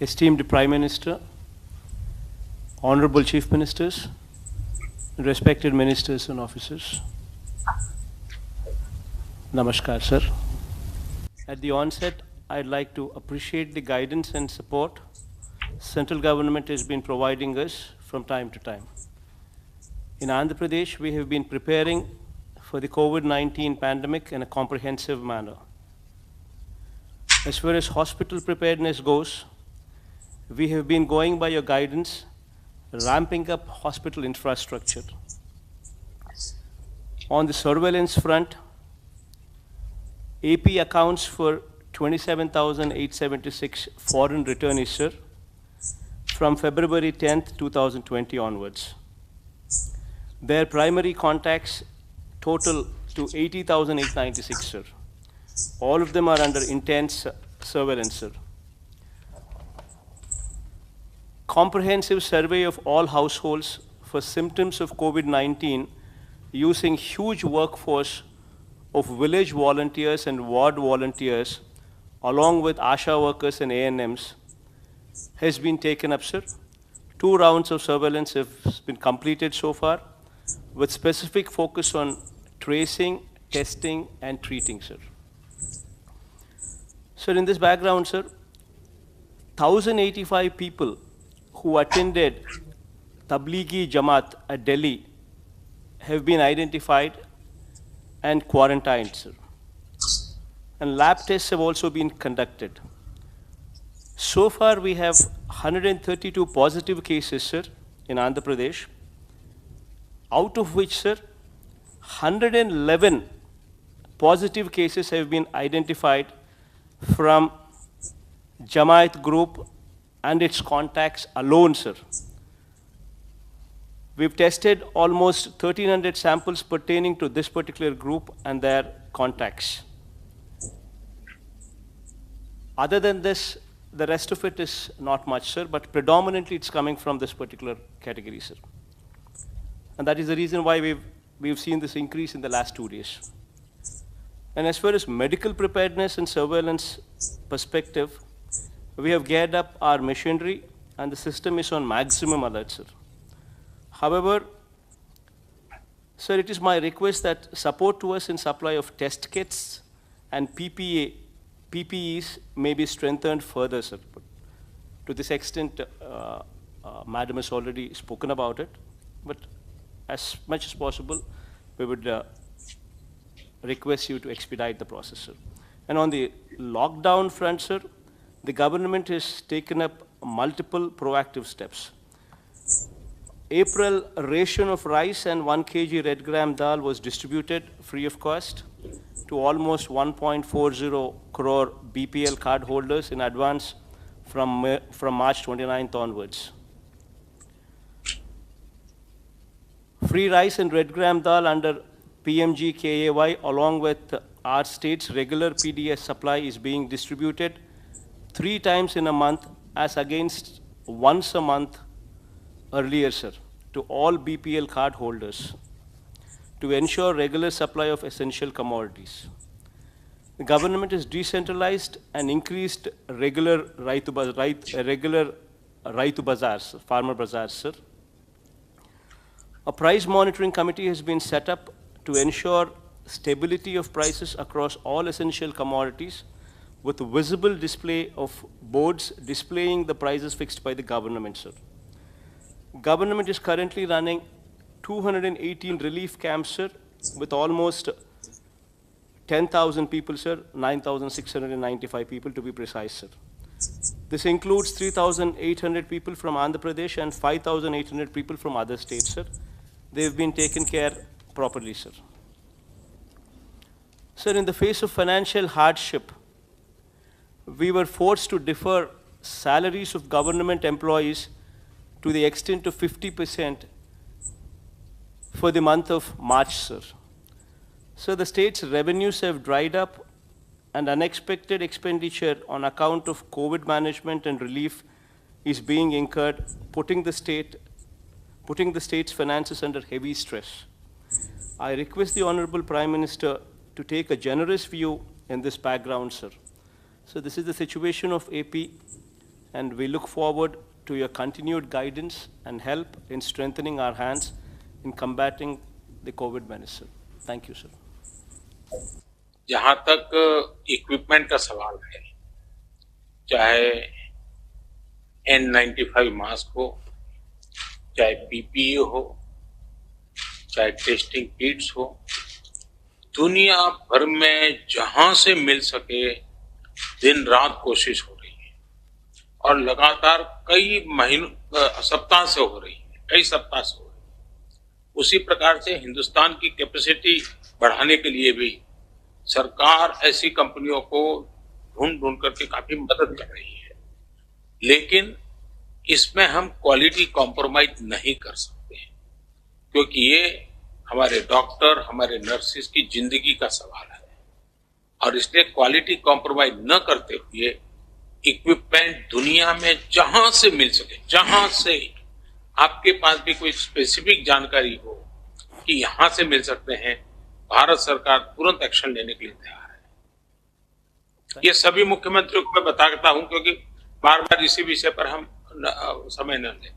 Esteemed Prime Minister, Honorable Chief Ministers, respected ministers and officers, Namaskar, sir. At the onset, I'd like to appreciate the guidance and support central government has been providing us from time to time. In Andhra Pradesh, we have been preparing for the COVID-19 pandemic in a comprehensive manner. As far as hospital preparedness goes, we have been going by your guidance, ramping up hospital infrastructure. On the surveillance front, AP accounts for 27,876 foreign returnees, sir, from February 10th, 2020 onwards. Their primary contacts total to 80,896, sir. All of them are under intense surveillance, sir. Comprehensive survey of all households for symptoms of COVID-19 using huge workforce of village volunteers and ward volunteers along with ASHA workers and ANMs has been taken up, sir. 2 rounds of surveillance have been completed so far with specific focus on tracing, testing and treating, sir. Sir, in this background, sir, 1,085 people who attended Tablighi Jamaat at Delhi have been identified and quarantined, sir. And lab tests have also been conducted. So far, we have 132 positive cases, sir, in Andhra Pradesh, out of which, sir, 111 positive cases have been identified from Jamaat group and its contacts alone, sir. We've tested almost 1,300 samples pertaining to this particular group and their contacts. Other than this, the rest of it is not much, sir, but predominantly it's coming from this particular category, sir. And that is the reason why we've seen this increase in the last 2 days. And as far as medical preparedness and surveillance perspective, we have geared up our machinery and the system is on maximum alert, sir. However, sir, it is my request that support to us in supply of test kits and PPEs may be strengthened further, sir. To this extent, Madam has already spoken about it, but as much as possible, we would request you to expedite the process, sir. And on the lockdown front, sir, the government has taken up multiple proactive steps. April ration of rice and 1 kg red gram dal was distributed free of cost to almost 1.40 crore BPL card holders in advance from March 29th onwards. Free rice and red gram dal under PMGKAY along with our state's regular PDS supply is being distributed 3 times in a month as against once a month earlier, sir, to all BPL card holders to ensure regular supply of essential commodities. The government has decentralized and increased regular Raitu Bazaars, farmer bazaars, sir. A price monitoring committee has been set up to ensure stability of prices across all essential commodities with visible display of boards displaying the prices fixed by the government, sir. Government is currently running 218 relief camps, sir, with almost 10,000 people, sir, 9,695 people to be precise, sir. This includes 3,800 people from Andhra Pradesh and 5,800 people from other states, sir. They've been taken care properly, sir. Sir, in the face of financial hardship, we were forced to defer salaries of government employees to the extent of 50% for the month of March, sir. So the state's revenues have dried up and unexpected expenditure on account of COVID management and relief is being incurred, putting the state's finances under heavy stress. I request the Honorable Prime Minister to take a generous view in this background, sir. So this is the situation of AP, and we look forward to your continued guidance and help in strengthening our hands in combating the COVID menace, sir. Thank you, sir. जहां तक equipment का सवाल है, चाहे N95 mask हो, चाहे PPE हो, चाहे टेस्टिंग किट्स हो, दुनिया भर में जहां से मिल सके दिन रात कोशिश हो रही है और लगातार कई महीनों सप्ताह से हो रही है, कई सप्ताह से हो रही है। उसी प्रकार से हिंदुस्तान की कैपेसिटी बढ़ाने के लिए भी सरकार ऐसी कंपनियों को ढूंढ ढूंढ करके काफी मदद कर रही है, लेकिन इसमें हम क्वालिटी कॉम्प्रोमाइज नहीं कर सकते हैं, क्योंकि ये हमारे डॉक्टर, हमारे नर्सिस की जिंदगी का सवाल है और इसलिए क्वालिटी कॉम्प्रोमाइज न करते हुए इक्विपमेंट दुनिया में जहां से मिल सके, जहां से आपके पास भी कोई स्पेसिफिक जानकारी हो कि यहां से मिल सकते हैं, भारत सरकार तुरंत एक्शन लेने के लिए तैयार है। ये सभी मुख्यमंत्रियों को मैं बताता हूं, क्योंकि बार बार इसी विषय पर हम समय न लें।